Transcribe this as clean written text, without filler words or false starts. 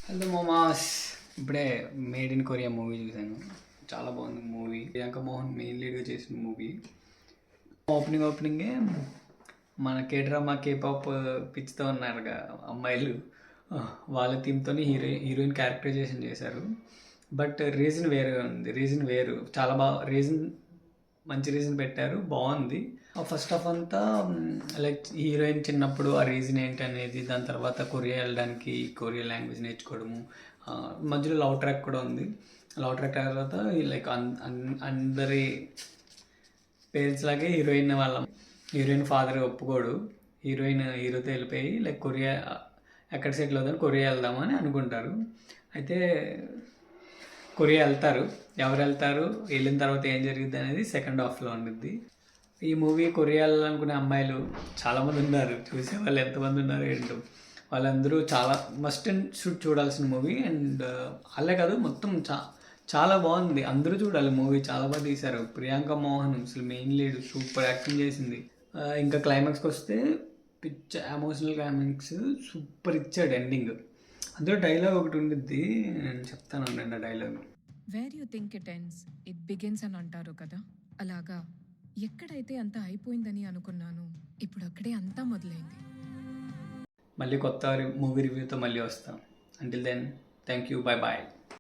Hello మామాస్. ఇప్పుడే made in Korea movie చూశాను. చాలా బాగుంది మూవీ. ప్రియాంక మోహన్ మెయిన్ లీడ్గా చేసిన మూవీ. ఓపెనింగే మన కే డ్రామా కేపాప్ పిచ్చితో ఉన్నారుగా అమ్మాయిలు, వాళ్ళ థీమ్తో హీరోయిన్ క్యారెక్టరైజేషన్ చేశారు. బట్ రీజన్ వేరే ఉంది. రీజన్ వేరు, చాలా బాగా మంచి రీజన్ పెట్టారు, బాగుంది. ఫస్ట్ ఆఫ్ అంతా లైక్ హీరోయిన్ చిన్నప్పుడు ఆ రీజన్ ఏంటి అనేది, దాని తర్వాత కొరియా వెళ్ళడానికి కొరియా లాంగ్వేజ్ నేర్చుకోవడము, మధ్యలో లవ్ ట్రాక్ కూడా ఉంది. లవ్ ట్రాక్ తర్వాత లైక్ అందరి పేరెంట్స్ లాగే హీరోయిన్ ఫాదర్ ఒప్పుకోడు. హీరోతో వెళ్ళిపోయి లైక్ కొరియా ఎక్కడ సెటిల్ అవుతాను, కొరియా వెళ్దామని అనుకుంటారు. అయితే కొరియా వెళ్తారు. ఎవరు వెళ్తారు, వెళ్ళిన తర్వాత ఏం జరిగింది అనేది సెకండ్ హాఫ్లో ఉండిద్ది. ఈ మూవీ కొరియా వెళ్ళాలనుకునే అమ్మాయిలు చాలామంది ఉన్నారు. చూసే వాళ్ళు ఎంతమంది ఉన్నారు ఏంటో. వాళ్ళందరూ చాలా మస్ట్ అండ్ షుడ్ చూడాల్సిన మూవీ. అండ్ అలా కాదు, మొత్తం చాలా బాగుంది. అందరూ చూడాలి మూవీ. చాలా బాగా తీశారు. ప్రియాంక మోహన్ అసలు మెయిన్ లీడ్, సూపర్ యాక్టింగ్ చేసింది. ఇంకా క్లైమాక్స్కి వస్తే ఎమోషనల్ క్లైమాక్స్ సూపర్ ఇచ్చాడు ఎండింగ్. అందులో డైలాగ్ ఒకటి ఉండిద్ది, నేను చెప్తాను అండి ఆ dialogue. Where you think it ends it begins అని అంటారు కదా, అలాగా ఎక్కడైతే అంతా అయిపోయిందని అనుకున్నాను, ఇప్పుడు అక్కడే అంతా మొదలైంది. మళ్ళీ కొత్త మూవీ రివ్యూతో మళ్ళీ వస్తాం. Until then, thank you, bye bye.